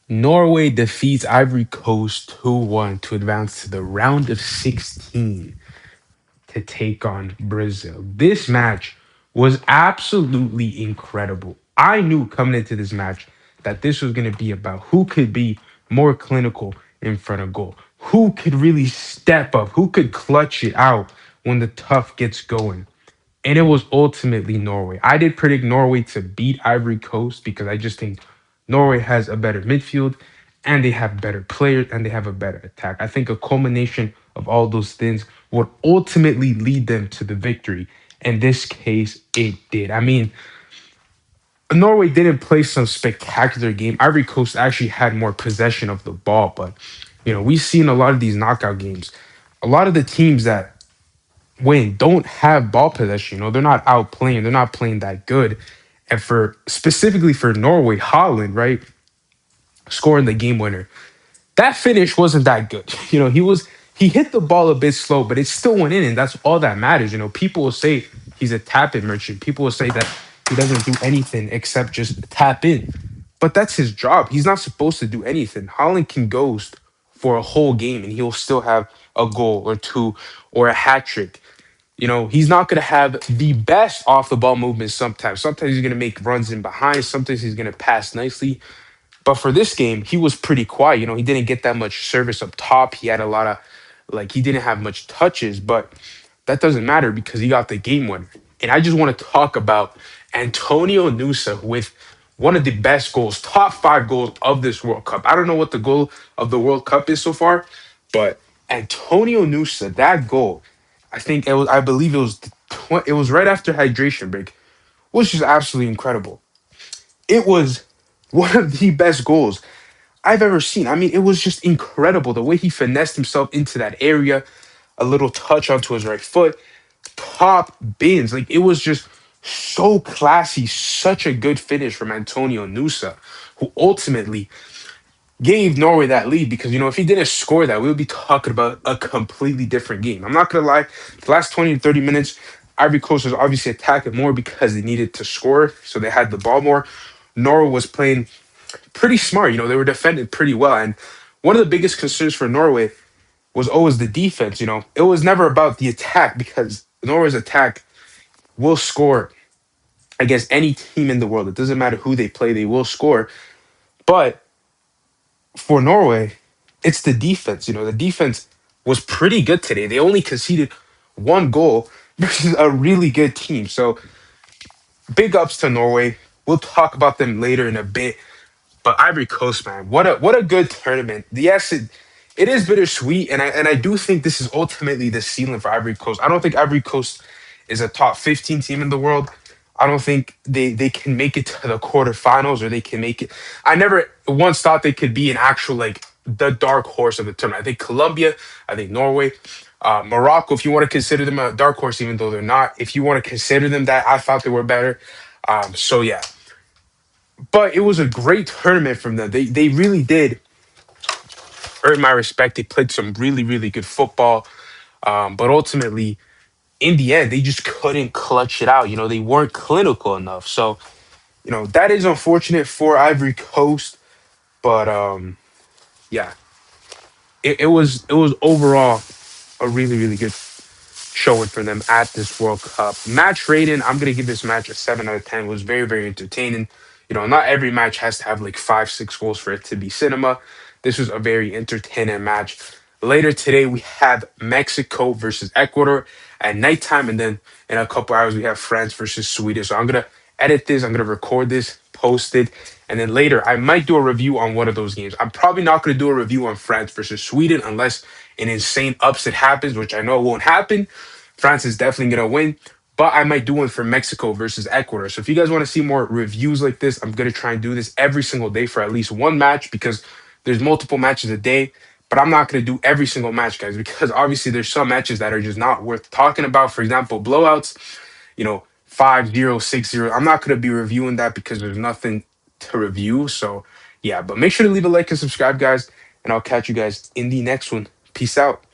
Norway defeats Ivory Coast 2-1 to advance to the round of 16 to take on Brazil. This match was absolutely incredible. I knew coming into this match that this was going to be about who could be more clinical in front of goal, who could really step up, who could clutch it out when the tough gets going. And it was ultimately Norway. I did predict Norway to beat Ivory Coast because I just think Norway has a better midfield and they have better players and they have a better attack. I think a culmination of all those things would ultimately lead them to the victory. In this case, it did. I mean, Norway didn't play some spectacular game. Ivory Coast actually had more possession of the ball, but we've seen a lot of these knockout games. A lot of the teams that win don't have ball possession. They're not out playing. They're not playing that good. And for specifically for Norway, Holland, right, scoring the game winner. That finish wasn't that good. He hit the ball a bit slow, but it still went in, and that's all that matters. People will say he's a tap in merchant. People will say that he doesn't do anything except just tap in. But that's his job. He's not supposed to do anything. Holland can ghost for a whole game and he'll still have a goal or two or a hat trick. He's not going to have the best off the ball movement sometimes. Sometimes he's going to make runs in behind. Sometimes he's going to pass nicely. But for this game, he was pretty quiet. He didn't get that much service up top. He had a lot of, he didn't have much touches, but that doesn't matter because he got the game winner. And I just want to talk about Antonio Nusa with one of the best goals, top 5 goals of this World Cup. I don't know what the goal of the World Cup is so far, but Antonio Nusa, that goal, I believe it was right after hydration break, was just absolutely incredible. It was one of the best goals I've ever seen. I mean, it was just incredible the way he finessed himself into that area, a little touch onto his right foot, top bins. It was just so classy, such a good finish from Antonio Nusa, who ultimately gave Norway that lead because, if he didn't score that, we would be talking about a completely different game. I'm not going to lie, the last 20 to 30 minutes, Ivory Coast was obviously attacking more because they needed to score, so they had the ball more. Norway was playing pretty smart. They were defending pretty well. And one of the biggest concerns for Norway was always the defense. It was never about the attack because Norway's attack will score against any team in the world. It doesn't matter who they play, they will score. But for Norway, it's the defense. The defense was pretty good today. They only conceded 1 goal versus a really good team. So big ups to Norway. We'll talk about them later in a bit. But Ivory Coast, man, what a good tournament. Yes, it is bittersweet, and I do think this is ultimately the ceiling for Ivory Coast. I don't think Ivory Coast is a top 15 team in the world. I don't think they can make it to the quarterfinals or they can make it. I never once thought they could be an actual the dark horse of the tournament. I think Colombia, I think Norway, Morocco, if you want to consider them a dark horse, even though they're not. If you want to consider them that, I thought they were better. So yeah, but it was a great tournament from them. They really did earn my respect. They played some really, really good football. But ultimately, in the end, they just couldn't clutch it out. They weren't clinical enough. So, that is unfortunate for Ivory Coast. But yeah, it was overall a really, really good showing for them at this World Cup. Match rating, I'm gonna give this match a 7 out of 10. It was very, very entertaining. Not every match has to have 5, 6 goals for it to be cinema. This was a very entertaining match. Later today, we have Mexico versus Ecuador at nighttime, and then in a couple hours, we have France versus Sweden. So I'm gonna edit this, I'm gonna record this, post it, and then later I might do a review on one of those games. I'm probably not gonna do a review on France versus Sweden unless an insane upset happens, which I know won't happen. France is definitely gonna win, but I might do one for Mexico versus Ecuador. So if you guys want to see more reviews like this, I'm gonna try and do this every single day for at least one match because there's multiple matches a day. But I'm not gonna do every single match, guys, because obviously there's some matches that are just not worth talking about. For example, blowouts, 5-0, 6-0. I'm not gonna be reviewing that because there's nothing to review. So yeah, but make sure to leave a like and subscribe, guys, and I'll catch you guys in the next one. Peace out.